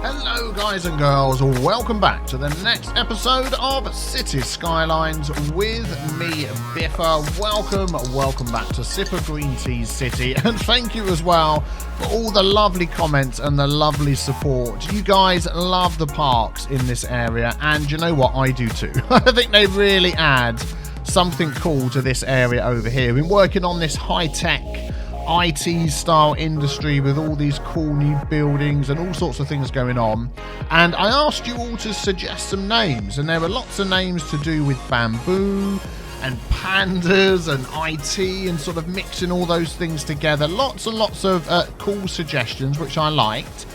Hello guys and girls, welcome back to the next episode of Cities Skylines with me, Biffa. Welcome back to Sipper Green Tea's City, and thank you as well for all the lovely comments and the lovely support. You guys love the parks in this area, and you know what, I do too. I think they really add something cool to this area over here. We've been working on this high-tech IT style industry with all these cool new buildings and all sorts of things going on, and I asked you all to suggest some names, and there were lots of names to do with bamboo and pandas and IT and sort of mixing all those things together. Lots and lots of cool suggestions which I liked,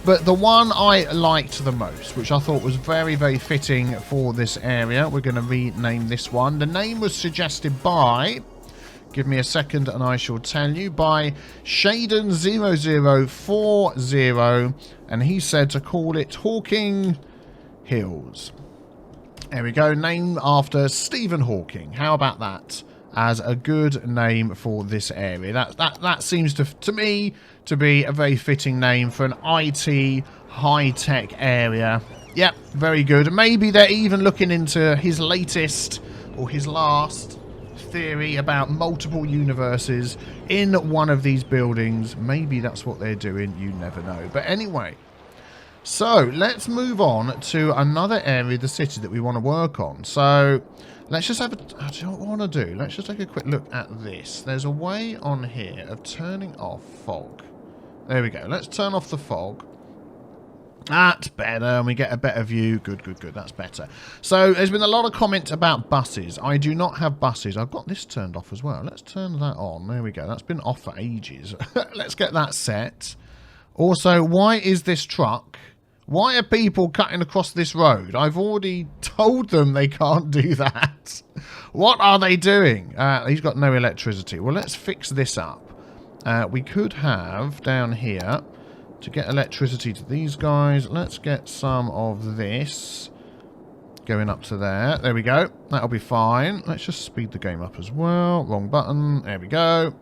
but the one I liked the most, which I thought was very, very fitting for this area, we're going to rename this one. The name was suggested by, give me a second and I shall tell you, by Shaden0040, and he said to call it Hawking Hills. There we go, named after Stephen Hawking. How about that as a good name for this area? That seems to me to be a very fitting name for an IT high-tech area. Yep, very good. Maybe they're even looking into his latest or his last theory about multiple universes in one of these buildings. Maybe that's what they're doing, you never know. But anyway, so let's move on to another area of the city that we want to work on. So let's just have a, do you know what I want to do? Let's just take a quick look at this. There's a way on here of turning off fog. There we go. Let's turn off the fog. That's better, and we get a better view. Good. That's better. So there's been a lot of comments about buses. I do not have buses. I've got this turned off as well. Let's turn that on. There we go. That's been off for ages. Let's get that set. Also, why is this truck? Why are people cutting across this road? I've already told them they can't do that. What are they doing? He's got no electricity. Well, let's fix this up. We could have down here, to get electricity to these guys, let's get some of this going up to there. There we go. That'll be fine. Let's just speed the game up as well. Wrong button. There we go.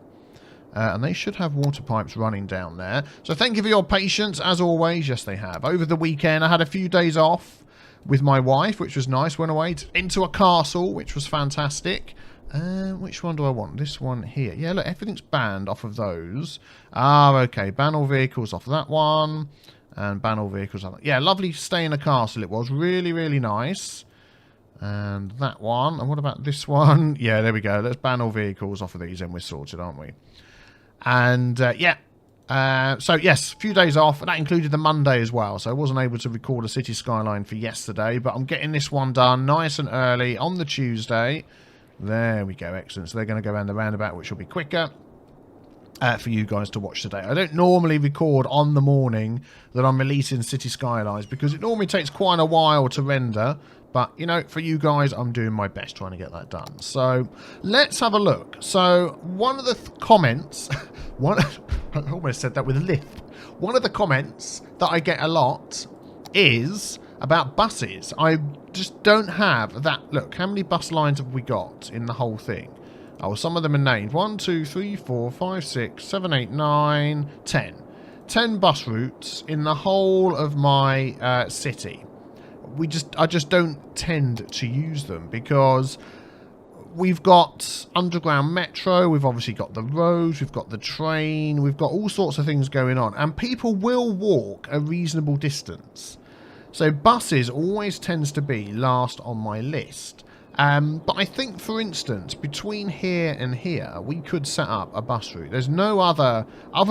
And they should have water pipes running down there. So thank you for your patience, as always. Yes, they have. Over the weekend, I had a few days off with my wife, which was nice. Went away into a castle, which was fantastic. Which one do I want? This one here. Yeah, look, everything's banned off of those. Ah, okay. Ban all vehicles off that one. And ban all vehicles off that. Yeah, lovely stay in a castle it was. Really, really nice. And that one. And what about this one? Yeah, there we go. Let's ban all vehicles off of these and we're sorted, aren't we? And, yeah. So, yes, a few days off. That included the Monday as well. So I wasn't able to record a City Skyline for yesterday. But I'm getting this one done nice and early on the Tuesday. There we go, excellent. So they're going to go around the roundabout, which will be quicker for you guys to watch today. I don't normally record on the morning that I'm releasing City Skylines because it normally takes quite a while to render. But, you know, for you guys, I'm doing my best trying to get that done. So let's have a look. So one of the comments, I almost said that with a lisp. One of the comments that I get a lot is about buses. I just don't have that. Look, how many bus lines have we got in the whole thing? Oh, some of them are named. 1, 2, 3, 4, 5, 6, 7, 8, 9, 10. 10 bus routes in the whole of my city. I just don't tend to use them because we've got underground metro, we've obviously got the roads, we've got the train, we've got all sorts of things going on, and people will walk a reasonable distance. So buses always tends to be last on my list. But I think, for instance, between here and here, we could set up a bus route. There's no other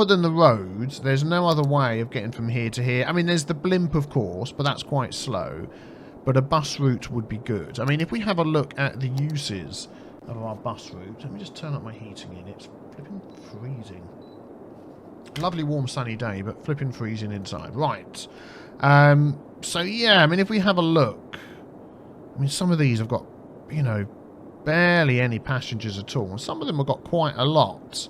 than the roads, there's no other way of getting from here to here. I mean, there's the blimp, of course, but that's quite slow. But a bus route would be good. I mean, if we have a look at the uses of our bus route, let me just turn up my heating in. It's flipping freezing. Lovely warm sunny day, but flipping freezing inside. Right. So, yeah, I mean, if we have a look, I mean, some of these have got, you know, barely any passengers at all. And some of them have got quite a lot.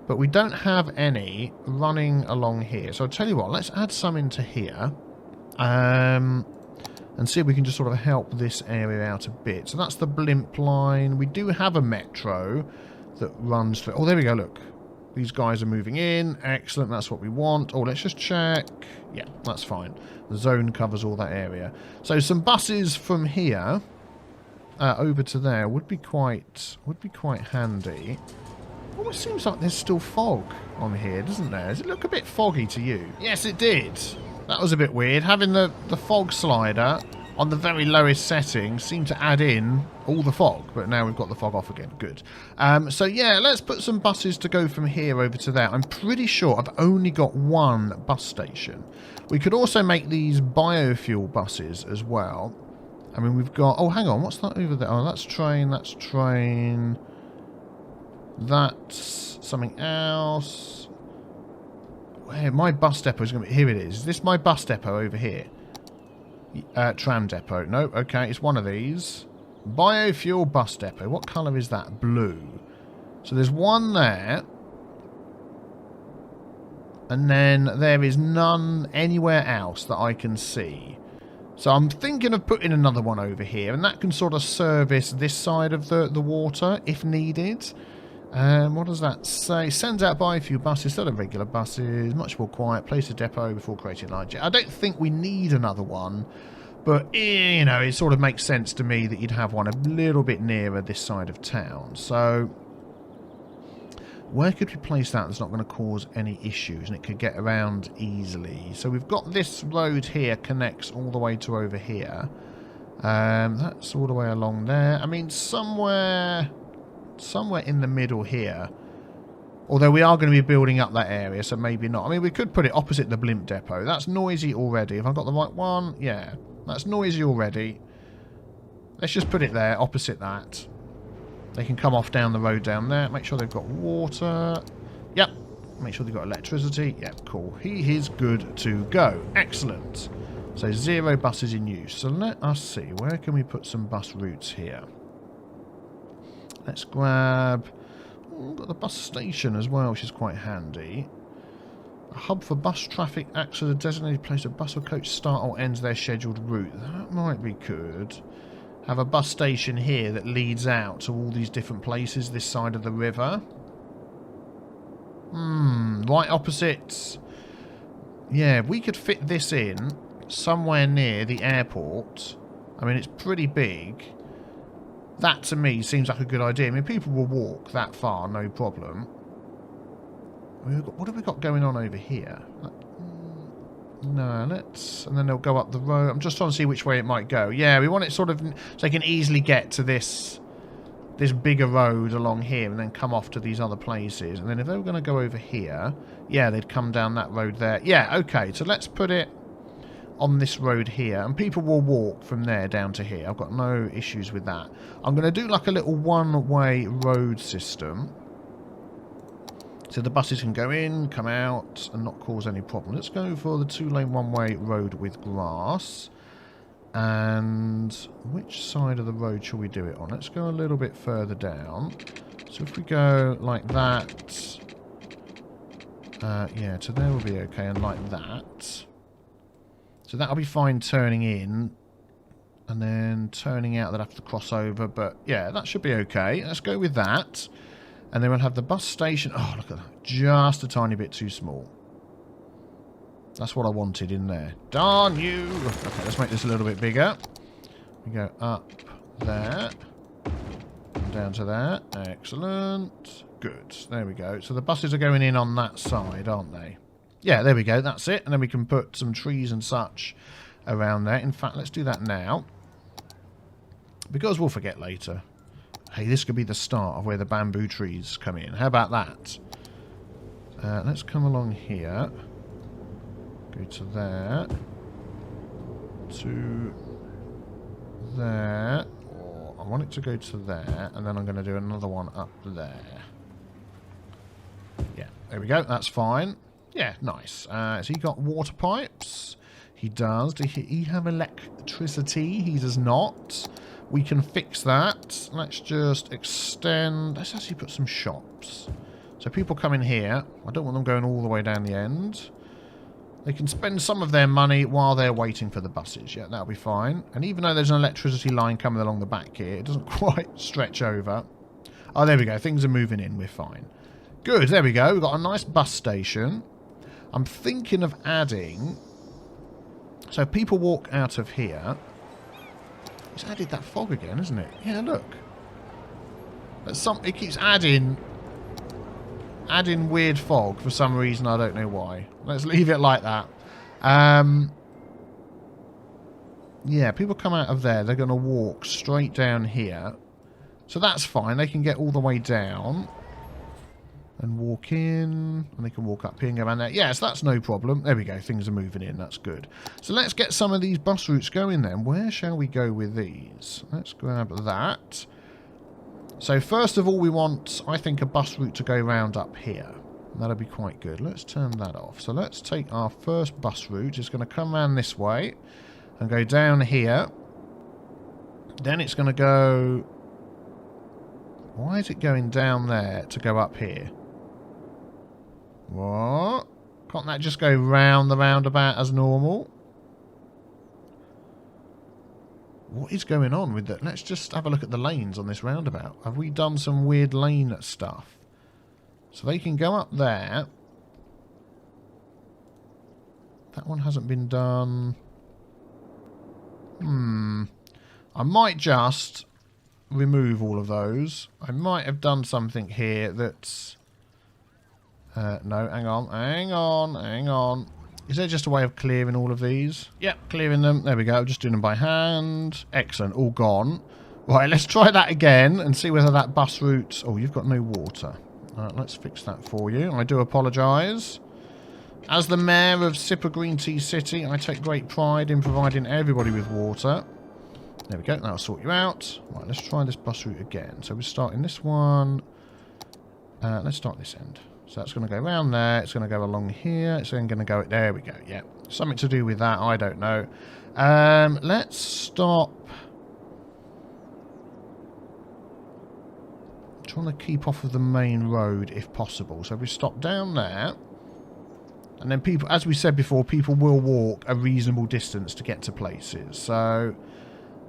But we don't have any running along here. So I'll tell you what, let's add some into here. And see if we can just sort of help this area out a bit. So that's the blimp line. We do have a metro that runs through. Oh, there we go, look. These guys are moving in. Excellent, that's what we want. Oh, let's just check. Yeah, that's fine. The zone covers all that area. So some buses from here over to there would be quite handy. Almost seems like there's still fog on here, doesn't there? Does it look a bit foggy to you? Yes, it did. That was a bit weird. Having the fog slider on the very lowest setting seemed to add in all the fog, but now we've got the fog off again. Good. So yeah, let's put some buses to go from here over to there. I'm pretty sure I've only got one bus station. We could also make these biofuel buses as well. I mean, we've got... Oh, hang on. What's that over there? Oh, that's train. That's train. That's something else. Where my bus depot is going to be... Here it is. Is this my bus depot over here? Tram depot. No, okay. It's one of these. Biofuel bus depot. What colour is that? Blue. So there's one there. And then there is none anywhere else that I can see. So I'm thinking of putting another one over here. And that can sort of service this side of the water if needed. What does that say? Sends out biofuel buses instead of regular buses. Much more quiet. Place a depot before creating large. I don't think we need another one. But, you know, it sort of makes sense to me that you'd have one a little bit nearer this side of town. So, where could we place that that's not going to cause any issues and it could get around easily? So we've got this road here connects all the way to over here. That's all the way along there. I mean, somewhere in the middle here. Although we are going to be building up that area, so maybe not. I mean, we could put it opposite the blimp depot. That's noisy already. Have I got the right one? Yeah, that's noisy already. Let's just put it there, opposite that. They can come off down the road down there. Make sure they've got water. Yep. Make sure they've got electricity. Yep, cool. He is good to go. Excellent. So 0 buses in use. So let us see. Where can we put some bus routes here? Let's grab... We've got the bus station as well, which is quite handy. A hub for bus traffic acts as a designated place where bus or coach start or ends their scheduled route. That might be good. Have a bus station here that leads out to all these different places this side of the river. Right opposite. Yeah, we could fit this in somewhere near the airport. I mean, it's pretty big. That, to me, seems like a good idea. I mean, people will walk that far, no problem. What have we got going on over here? No, let's... And then they'll go up the road. I'm just trying to see which way it might go. Yeah, we want it sort of... So they can easily get to this bigger road along here and then come off to these other places. And then if they were going to go over here... Yeah, they'd come down that road there. Yeah, okay. So let's put it on this road here. And people will walk from there down to here. I've got no issues with that. I'm going to do like a little one-way road system. So the buses can go in, come out, and not cause any problem. Let's go for the 2-lane one-way road with grass. And which side of the road shall we do it on? Let's go a little bit further down. So if we go like that... yeah, so there will be okay, and like that. So that'll be fine turning in. And then turning out, they'll have to cross over. But yeah, that should be okay. Let's go with that. And then we'll have the bus station. Oh, look at that. Just a tiny bit too small. That's what I wanted in there. Darn you! Okay, let's make this a little bit bigger. We go up there. And down to there. Excellent. Good. There we go. So the buses are going in on that side, aren't they? Yeah, there we go. That's it. And then we can put some trees and such around there. In fact, let's do that now. Because we'll forget later. Hey, this could be the start of where the bamboo trees come in. How about that? Let's come along here. Go to there. To there. Or I want it to go to there. And then I'm going to do another one up there. Yeah, there we go. That's fine. Yeah, nice. Has he got water pipes? He does. Does he have electricity? He does not. We can fix that. Let's just extend. Let's actually put some shops. So people come in here. I don't want them going all the way down the end. They can spend some of their money while they're waiting for the buses. Yeah, that'll be fine. And even though there's an electricity line coming along the back here, it doesn't quite stretch over. Oh, there we go. Things are moving in. We're fine. Good, there we go. We've got a nice bus station. I'm thinking of adding... So people walk out of here. It's added that fog again, isn't it? Yeah, look. It keeps adding weird fog for some reason. I don't know why. Let's leave it like that. Yeah, people come out of there. They're going to walk straight down here. So that's fine. They can get all the way down and walk in. And they can walk up here and go around there. Yes, that's no problem. There we go. Things are moving in. That's good. So let's get some of these bus routes going then. Where shall we go with these? Let's grab that. So first of all, we want, I think, a bus route to go round up here. That'll be quite good. Let's turn that off. So let's take our first bus route. It's going to come around this way and go down here. Then it's going to go... Why is it going down there to go up here? What? Can't that just go round the roundabout as normal? What is going on with that? Let's just have a look at the lanes on this roundabout. Have we done some weird lane stuff? So they can go up there. That one hasn't been done. I might just remove all of those. I might have done something here that's... no, hang on. Is there just a way of clearing all of these? Yep, clearing them. There we go. Just doing them by hand. Excellent. All gone. Right, let's try that again and see whether that bus route... Oh, you've got no water. Alright, let's fix that for you. I do apologise. As the mayor of Sipper Green Tea City, I take great pride in providing everybody with water. There we go. That'll sort you out. Right, let's try this bus route again. So we're starting this one. Let's start this end. So that's going to go around there. It's going to go along here. It's then going to go... There we go. Yeah. Something to do with that. I don't know. Let's stop... I'm trying to keep off of the main road if possible. So we stop down there. And then people, as we said before, people will walk a reasonable distance to get to places. So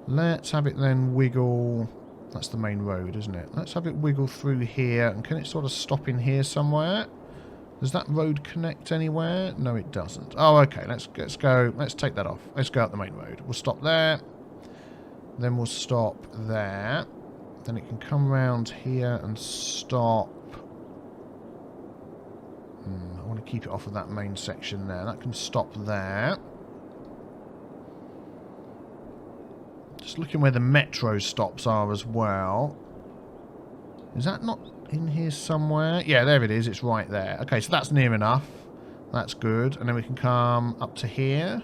let's have it then wiggle... That's the main road, isn't it? Let's have it wiggle through here. And can it sort of stop in here somewhere? Does that road connect anywhere? No, it doesn't. Oh, okay. Let's go. Let's take that off. Let's go up the main road. We'll stop there. Then we'll stop there. Then it can come round here and stop. I want to keep it off of that main section there. That can stop there. Just looking where the metro stops are as well. Is that not in here somewhere? Yeah, there it is. It's right there. Okay, so that's near enough. That's good. And then we can come up to here.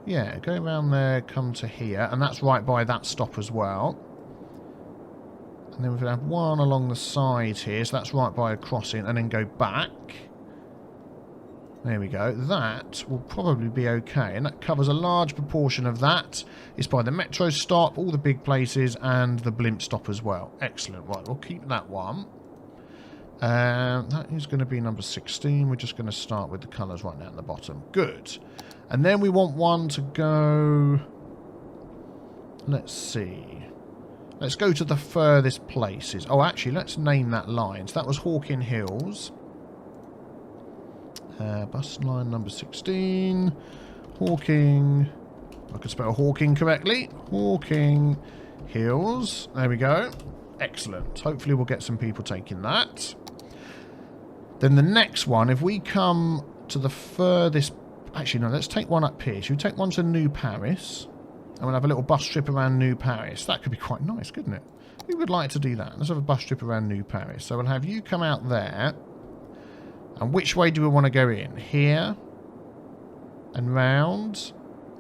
Yeah, go around there, come to here. And that's right by that stop as well. And then we're going to have one along the side here. So that's right by a crossing. And then go back. There we go. That will probably be okay. And that covers a large proportion of that. It's by the metro stop, all the big places, and the blimp stop as well. Excellent. Right, we'll keep that one. That is going to be number 16. We're just going to start with the colours right down the bottom. Good. And then we want one to go... Let's see. Let's go to the furthest places. Oh, actually, let's name that line. So that was Hawking Hills. Bus line number 16. Hawking. I could spell Hawking correctly. Hawking Hills. There we go. Excellent. Hopefully we'll get some people taking that. Then the next one, if we come to the furthest... Actually, no, let's take one up here. Should we take one to New Paris? And we'll have a little bus trip around New Paris. That could be quite nice, couldn't it? We would like to do that. Let's have a bus trip around New Paris. So we'll have you come out there. And which way do we want to go in? Here. And round.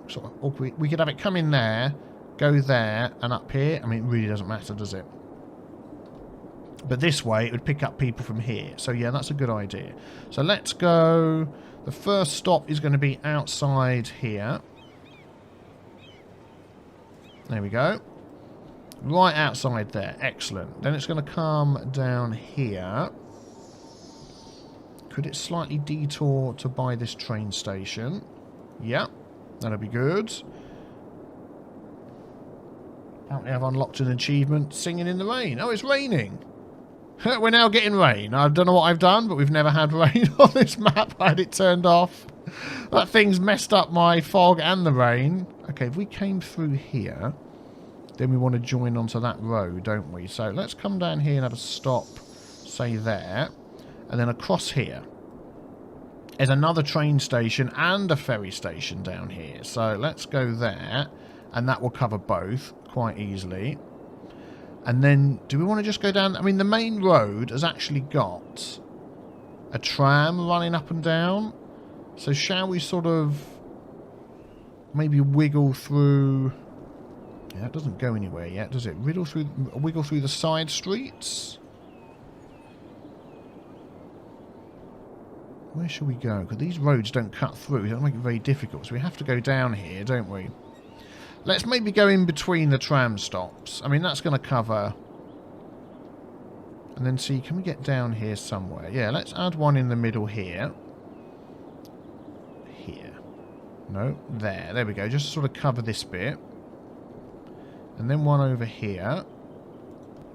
So, or we could have it come in there. Go there. And up here. I mean, it really doesn't matter, does it? But this way, it would pick up people from here. So, yeah, that's a good idea. So, let's go... The first stop is going to be outside here. There we go. Right outside there. Excellent. Then it's going to come down here. Could it slightly detour to by this train station? Yeah, that'll be good. Apparently I've unlocked an achievement, singing in the rain. Oh, it's raining. We're now getting rain. I don't know what I've done, but we've never had rain on this map. I had it turned off. That thing's messed up my fog and the rain. Okay, if we came through here, then we want to join onto that road, don't we? So let's come down here and have a stop, say there, and then across here. There's another train station and a ferry station down here. So let's go there, and that will cover both quite easily. And then, do we want to just go down? I mean, the main road has actually got a tram running up and down. So shall we sort of maybe wiggle through... Yeah, it doesn't go anywhere yet, does it? Wiggle through the side streets? Where should we go? Because these roads don't cut through. That'll make it very difficult. So we have to go down here, don't we? Let's maybe go in between the tram stops. I mean, that's going to cover... And then see, can we get down here somewhere? Yeah, let's add one in the middle here. Here. No, there. There we go. Just sort of cover this bit. And then one over here.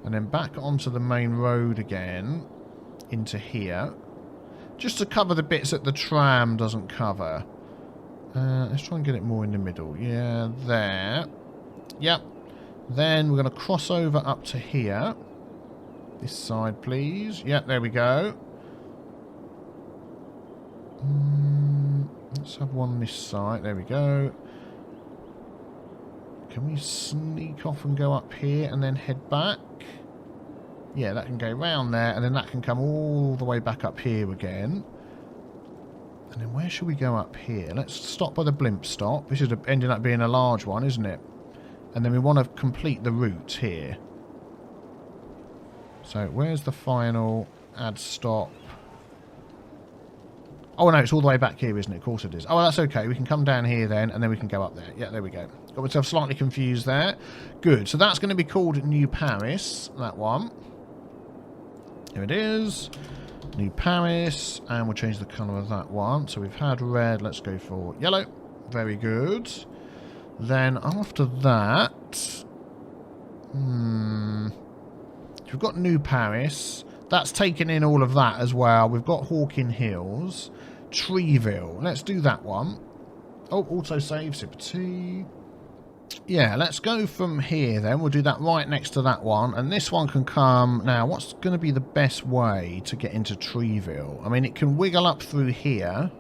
And then back onto the main road again. Into here. Just to cover the bits that the tram doesn't cover. Let's try and get it more in the middle. Yeah, there. Yep. Then we're going to cross over up to here. This side, please. Yep, there we go. Let's have one this side. There we go. Can we sneak off and go up here and then head back? Yeah, that can go round there, and then that can come all the way back up here again. And then where should we go up here? Let's stop by the blimp stop. This is ending up being a large one, isn't it? And then we want to complete the route here. So where's the final add stop? Oh no, it's all the way back here, isn't it? Of course it is. Oh, well, that's okay. We can come down here then, and then we can go up there. Yeah, there we go. Got myself slightly confused there. Good. So that's going to be called New Paris, that one. Here it is. New Paris, and we'll change the colour of that one. So we've had red, let's go for yellow. Very good. Then after that, we've got New Paris. That's taken in all of that as well. We've got Hawking Hills, Treeville. Let's do that one. Oh, auto save, sip of tea. Yeah, let's go from here then. We'll do that right next to that one. And this one can come... Now, what's going to be the best way to get into Treeville? I mean, it can wiggle up through here.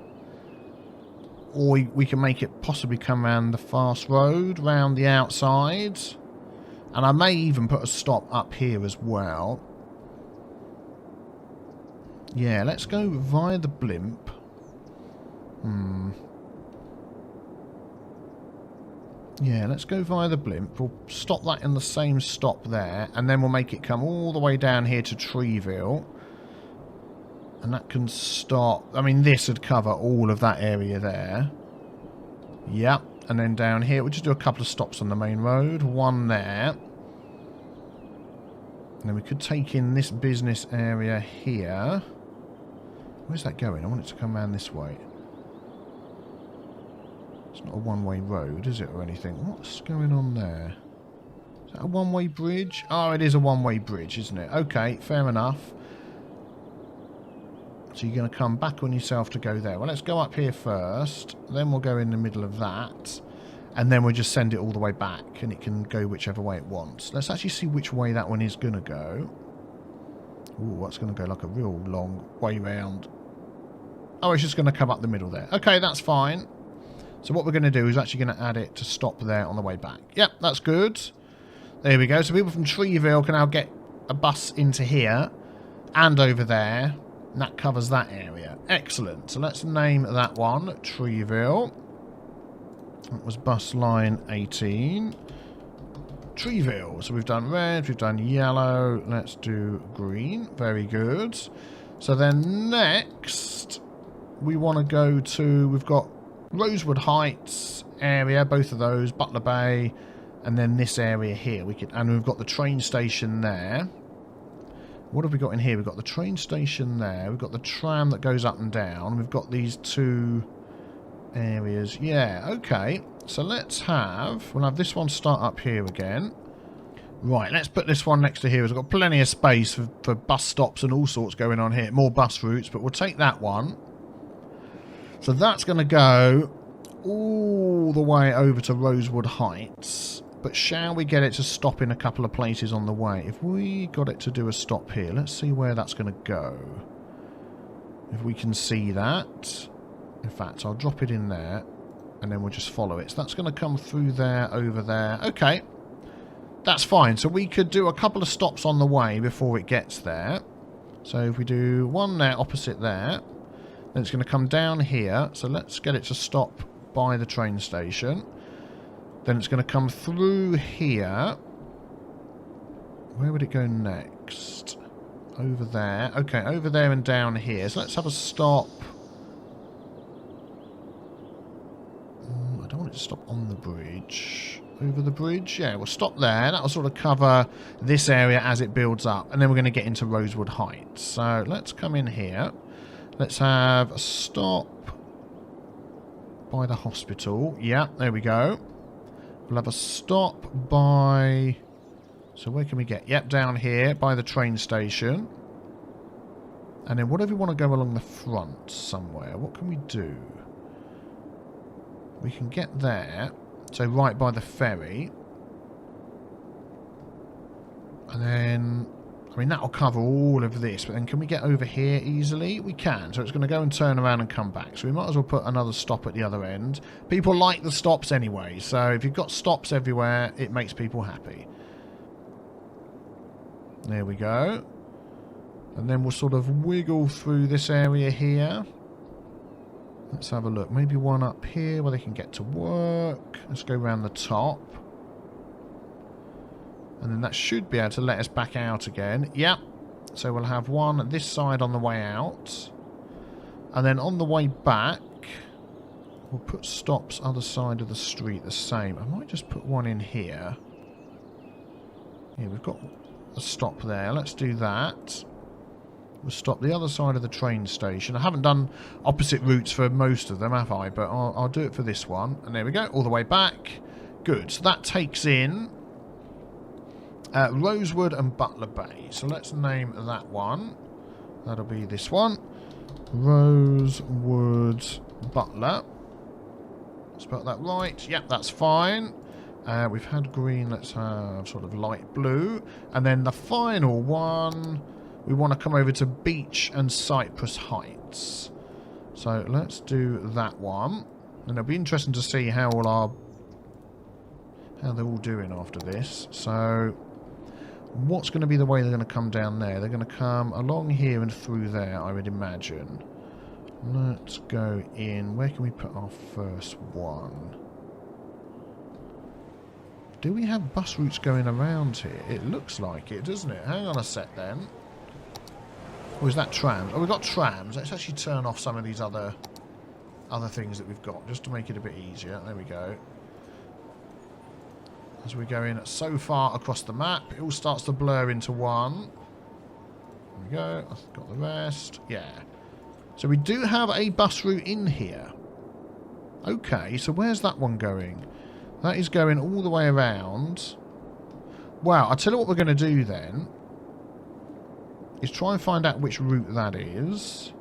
Or we can make it possibly come around the fast road, round the outside. And I may even put a stop up here as well. Yeah, let's go via the blimp. Yeah, let's go via the blimp. We'll stop that in the same stop there. And then we'll make it come all the way down here to Treeville. And that can stop... I mean, this would cover all of that area there. Yep. And then down here, we'll just do a couple of stops on the main road. One there. And then we could take in this business area here. Where's that going? I want it to come around this way. It's not a one-way road, is it, or anything? What's going on there? Is that a one-way bridge? Oh, it is a one-way bridge, isn't it? Okay, fair enough. So you're going to come back on yourself to go there. Well, let's go up here first. Then we'll go in the middle of that. And then we'll just send it all the way back. And it can go whichever way it wants. Let's actually see which way that one is going to go. Ooh, that's going to go like a real long way round. Oh, it's just going to come up the middle there. Okay, that's fine. So what we're going to do is actually going to add it to stop there on the way back. Yep, that's good. There we go. So people from Treeville can now get a bus into here and over there. And that covers that area. Excellent. So let's name that one Treeville. That was bus line 18. Treeville. So we've done red, we've done yellow. Let's do green. Very good. So then next, we want to go to... We've got Rosewood Heights area, both of those, Butler Bay, and then this area here. And we've got the train station there. What have we got in here? We've got the train station there. We've got the tram that goes up and down. We've got these two areas. Yeah, okay. So let's have... We'll have this one start up here again. Right, let's put this one next to here. We've got plenty of space for bus stops and all sorts going on here. More bus routes, but we'll take that one. So that's going to go all the way over to Rosewood Heights. But shall we get it to stop in a couple of places on the way? If we got it to do a stop here, let's see where that's going to go. If we can see that. In fact, I'll drop it in there, and then we'll just follow it. So that's going to come through there, over there. Okay. That's fine. So we could do a couple of stops on the way before it gets there. So if we do one there, opposite there, then it's going to come down here. So let's get it to stop by the train station. Then it's going to come through here. Where would it go next? Over there. Okay, over there and down here. So let's have a stop. I don't want it to stop on the bridge. Over the bridge? Yeah, we'll stop there. That'll sort of cover this area as it builds up. And then we're going to get into Rosewood Heights. So let's come in here. Let's have a stop by the hospital. Yeah, there we go. We'll have a stop by... So where can we get? Yep, down here by the train station. And then what if we want to go along the front somewhere? What can we do? We can get there. So right by the ferry. And then... I mean, that'll cover all of this. But then can we get over here easily? We can. So it's going to go and turn around and come back. So we might as well put another stop at the other end. People like the stops anyway. So if you've got stops everywhere, it makes people happy. There we go. And then we'll sort of wiggle through this area here. Let's have a look. Maybe one up here where they can get to work. Let's go around the top. And then that should be able to let us back out again. Yep. So we'll have one this side on the way out. And then on the way back, we'll put stops other side of the street the same. I might just put one in here. Yeah, we've got a stop there. Let's do that. We'll stop the other side of the train station. I haven't done opposite routes for most of them, have I? But I'll do it for this one. And there we go. All the way back. Good. So that takes in Rosewood and Butler Bay. So let's name that one. That'll be this one. Rosewood Butler. Spelled that right. Yep, that's fine. We've had green. Let's have sort of light blue. And then the final one, we want to come over to Beach and Cypress Heights. So let's do that one. And it'll be interesting to see how they're all doing after this. So what's going to be the way they're going to come down there? They're going to come along here and through there, I would imagine. Let's go in. Where can we put our first one? Do we have bus routes going around here? It looks like it, doesn't it? Hang on a sec then. Or is that trams? Oh, we've got trams. Let's actually turn off some of these other things that we've got, just to make it a bit easier. There we go. As we go in so far across the map, it all starts to blur into one. There we go. I've got the rest. Yeah. So we do have a bus route in here. Okay, so where's that one going? That is going all the way around. Wow, I'll tell you what we're going to do then. Is try and find out which route that is.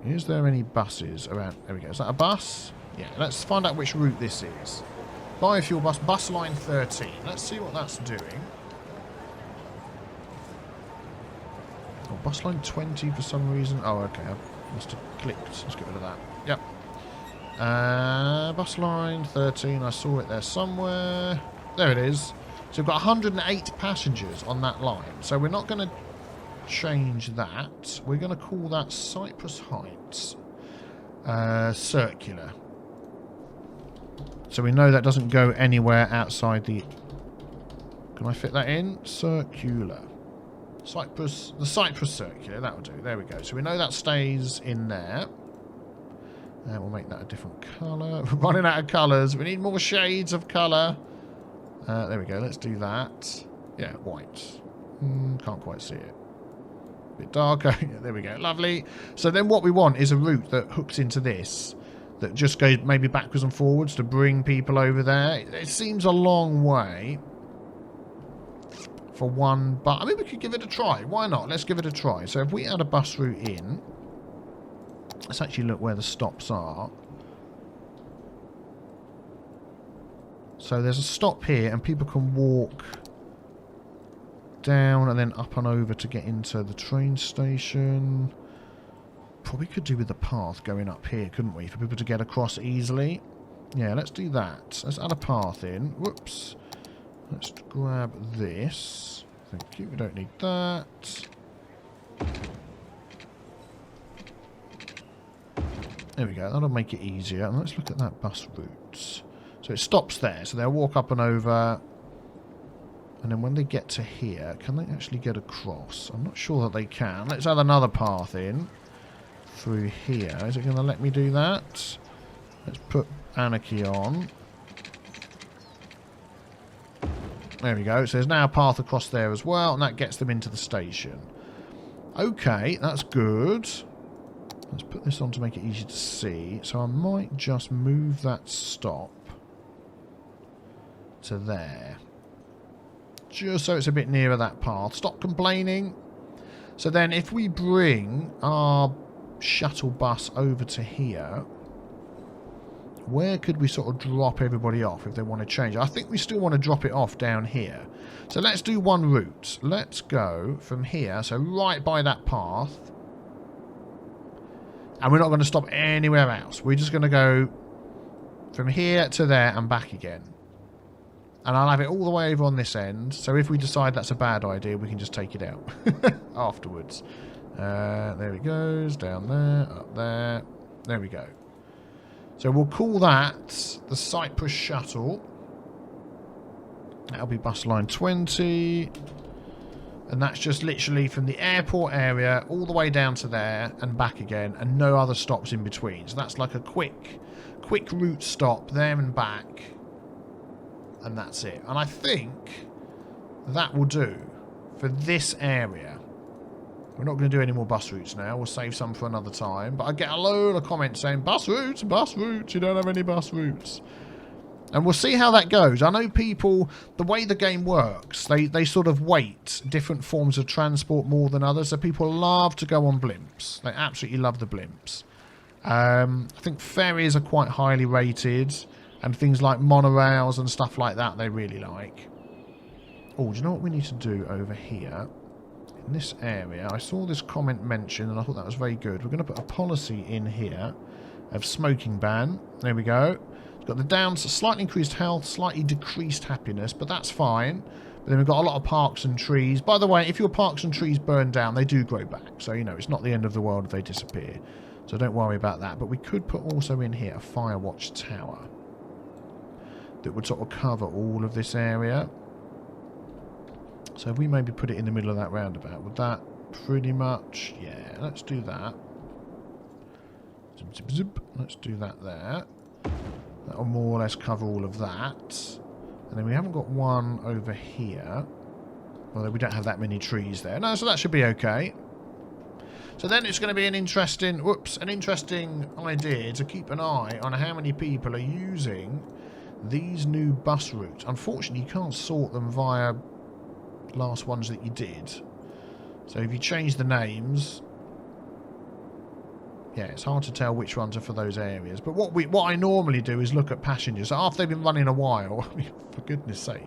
Is there any buses around? There we go. Is that a bus? Yeah, let's find out which route this is. Biofuel bus, bus line 13. Let's see what that's doing. Oh, bus line 20 for some reason. Oh, okay. I must have clicked. Let's get rid of that. Yep. Bus line 13. I saw it there somewhere. There it is. So we've got 108 passengers on that line. So we're not going to change that. We're going to call that Cypress Heights Circular. So we know that doesn't go anywhere outside the... Can I fit that in? Circular. Cypress... The Cypress Circular, that'll do. There we go. So we know that stays in there. And we'll make that a different colour. We're running out of colours. We need more shades of colour. There we go. Let's do that. Yeah, white. Can't quite see it. A bit darker. Yeah, there we go. Lovely. So then what we want is a route that hooks into this. That just goes maybe backwards and forwards to bring people over there. It seems a long way. for one, but I mean, we could give it a try. Why not? Let's give it a try. So if we add a bus route in, let's actually look where the stops are. So there's a stop here, and people can walk down and then up and over to get into the train station. Probably could do with the path going up here, couldn't we? For people to get across easily. Yeah, let's do that. Let's add a path in. Whoops. Let's grab this. Thank you. We don't need that. There we go. That'll make it easier. And let's look at that bus route. So it stops there. So they'll walk up and over. And then when they get to here, can they actually get across? I'm not sure that they can. Let's add another path in through here. Is it going to let me do that? Let's put Anarchy on. There we go. So there's now a path across there as well, and that gets them into the station. Okay, that's good. Let's put this on to make it easy to see. So I might just move that stop to there. Just so it's a bit nearer that path. Stop complaining. So then if we bring our shuttle bus over to here, where could we sort of drop everybody off if they want to change? I think we still want to drop it off down here. So let's do one route. Let's go from here, so right by that path. And we're not going to stop anywhere else. We're just going to go from here to there and back again. And I'll have it all the way over on this end. So if we decide that's a bad idea, we can just take it out afterwards. There it goes. Down there. Up there. There we go. So we'll call that the Cyprus Shuttle. That'll be bus line 20. And that's just literally from the airport area all the way down to there and back again. And no other stops in between. So that's like a quick route stop there and back. And that's it. And I think that will do for this area. We're not going to do any more bus routes now. We'll save some for another time. But I get a load of comments saying, bus routes, you don't have any bus routes. And we'll see how that goes. I know people, the way the game works, they sort of weight different forms of transport more than others. So people love to go on blimps. They absolutely love the blimps. I think ferries are quite highly rated. And things like monorails and stuff like that they really like. Oh, do you know what we need to do over here? In this area, I saw this comment mentioned and I thought that was very good. We're going to put a policy in here of smoking ban. There we go. It's got the downs, slightly increased health, slightly decreased happiness, but that's fine. But then we've got a lot of parks and trees. By the way, if your parks and trees burn down, they do grow back. So, you know, it's not the end of the world if they disappear. So don't worry about that. But we could put also in here a fire watch tower that would sort of cover all of this area. So if we maybe put it in the middle of that roundabout, would that pretty much... Yeah, let's do that. Zip, zip, zip. Let's do that there. That'll more or less cover all of that. And then we haven't got one over here. Although we don't have that many trees there. No, so that should be okay. So then it's going to be an interesting... an interesting idea to keep an eye on how many people are using these new bus routes. Unfortunately, you can't sort them via last ones that you did. So if you change the names, yeah, it's hard to tell which ones are for those areas. But what I normally do is look at passengers. So after they've been running a while, for goodness sake,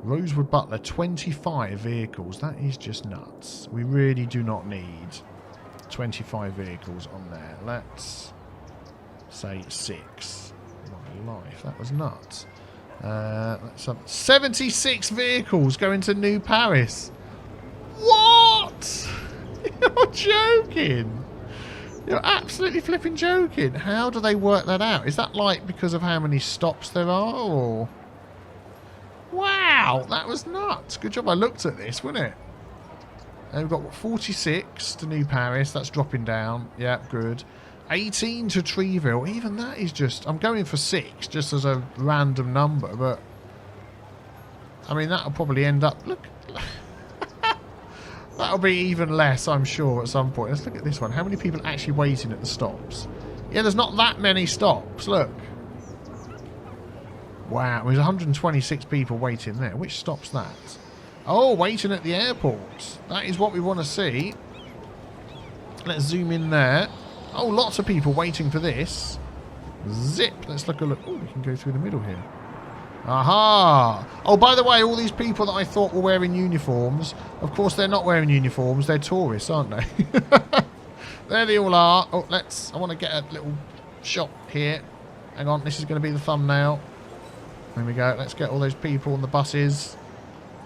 Rosewood Butler, 25 vehicles. That is just nuts. We really do not need 25 vehicles on there. Let's say 6. My life, that was nuts. Let's have 76 vehicles going to New Paris. What? You're joking. You're absolutely flipping joking. How do they work that out? Is that like because of how many stops there are, or... Wow, that was nuts. Good job I looked at this, wasn't it? And we've got, what, 46 to New Paris. That's dropping down. Yeah, good. 18 to Treeville. Even that is just... I'm going for 6 just as a random number, but... I mean, that'll probably end up... Look... That'll be even less, I'm sure, at some point. Let's look at this one. How many people are actually waiting at the stops? Yeah, there's not that many stops. Look. Wow, there's 126 people waiting there. Which stop's that? Oh, waiting at the airport. That is what we want to see. Let's zoom in there. Oh, lots of people waiting for this. Zip. Let's look a look. Oh, we can go through the middle here. Aha! Oh, by the way, all these people that I thought were wearing uniforms, of course they're not wearing uniforms. They're tourists, aren't they? There they all are. Oh, I want to get a little shot here. Hang on, this is going to be the thumbnail. There we go. Let's get all those people on the buses.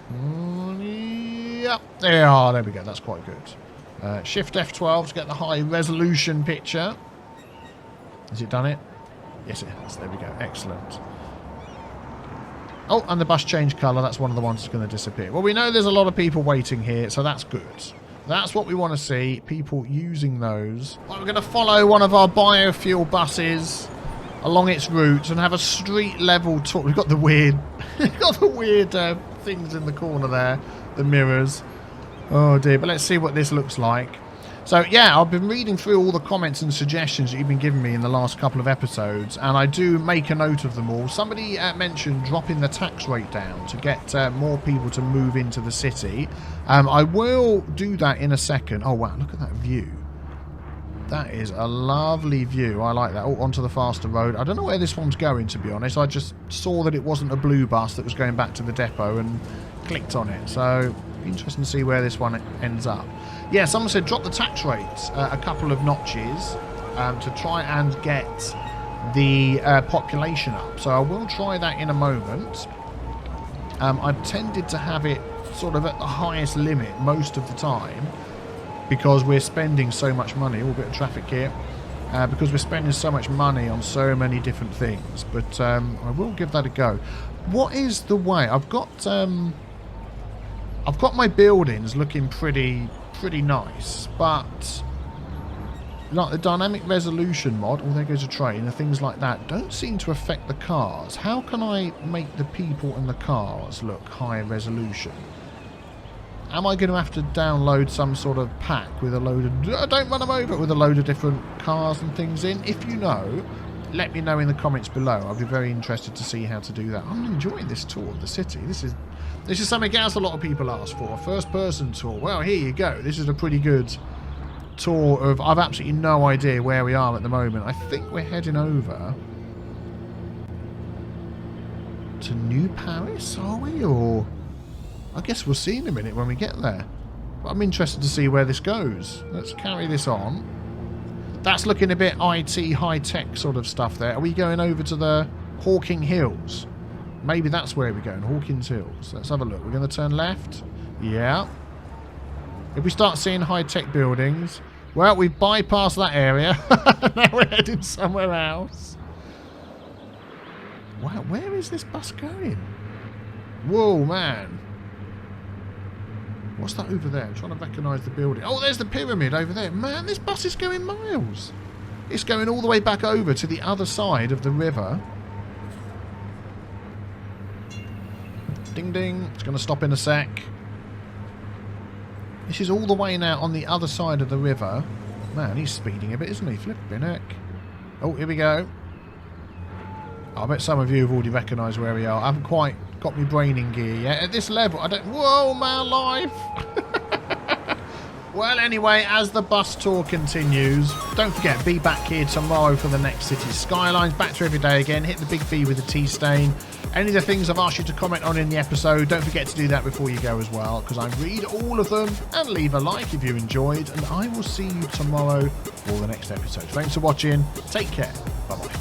Yep, there they are. There we go. That's quite good. Shift F12 to get the high resolution picture. Has it done it? Yes, it has. There we go. Excellent. Oh, and the bus changed colour. That's one of the ones that's going to disappear. Well, we know there's a lot of people waiting here, so that's good. That's what we want to see. People using those. Well, we're going to follow one of our biofuel buses along its route and have a street level tour. We've got the weird, things in the corner there, the mirrors. Oh dear, but let's see what this looks like. So yeah, I've been reading through all the comments and suggestions that you've been giving me in the last couple of episodes, and I do make a note of them all. Somebody mentioned dropping the tax rate down to get more people to move into the city. I will do that in a second. Oh wow, look at that view. That is a lovely view. I like that. Oh, onto the faster road. I don't know where this one's going, to be honest. I just saw that it wasn't a blue bus that was going back to the depot and clicked on it. So, interesting to see where this one ends up. Yeah, someone said drop the tax rates a couple of notches to try and get the population up. So I will try that in a moment. I've tended to have it sort of at the highest limit most of the time, because we're spending so much money. A bit of traffic here. Because we're spending so much money on so many different things. But I will give that a go. What is the way? I've got my buildings looking pretty nice, but like the dynamic resolution mod, oh, there goes a train, and things like that don't seem to affect the cars. How can I make the people and the cars look higher resolution? Am I going to have to download some sort of pack with a load of... Don't run them over, with a load of different cars and things in? If you know, let me know in the comments below. I'll be very interested to see how to do that. I'm enjoying this tour of the city. This is something else a lot of people ask for. A first-person tour. Well, here you go. This is a pretty good tour of... I've absolutely no idea where we are at the moment. I think we're heading over to New Paris, are we? Or... I guess we'll see in a minute when we get there. But I'm interested to see where this goes. Let's carry this on. That's looking a bit IT, high-tech sort of stuff there. Are we going over to the Hawking Hills? Maybe that's where we're going, Hawkins Hills. Let's have a look. We're going to turn left. Yeah. If we start seeing high-tech buildings... Well, we've bypassed that area. Now we're heading somewhere else. Wow, where is this bus going? Whoa, man. What's that over there? I'm trying to recognise the building. Oh, there's the pyramid over there. Man, this bus is going miles. It's going all the way back over to the other side of the river. Ding, ding. It's going to stop in a sec. This is all the way now on the other side of the river. Man, he's speeding a bit, isn't he? Flipping heck. Oh, here we go. I bet some of you have already recognised where we are. I haven't quite got my brain in gear yet. At this level, I don't... Whoa, my life! Well, anyway, as the bus tour continues, don't forget, be back here tomorrow for the next Cities Skylines. Back to every day again. Hit the big B with the T stain. Any of the things I've asked you to comment on in the episode, don't forget to do that before you go as well, because I read all of them. And leave a like if you enjoyed. And I will see you tomorrow for the next episode. Thanks for watching. Take care. Bye-bye.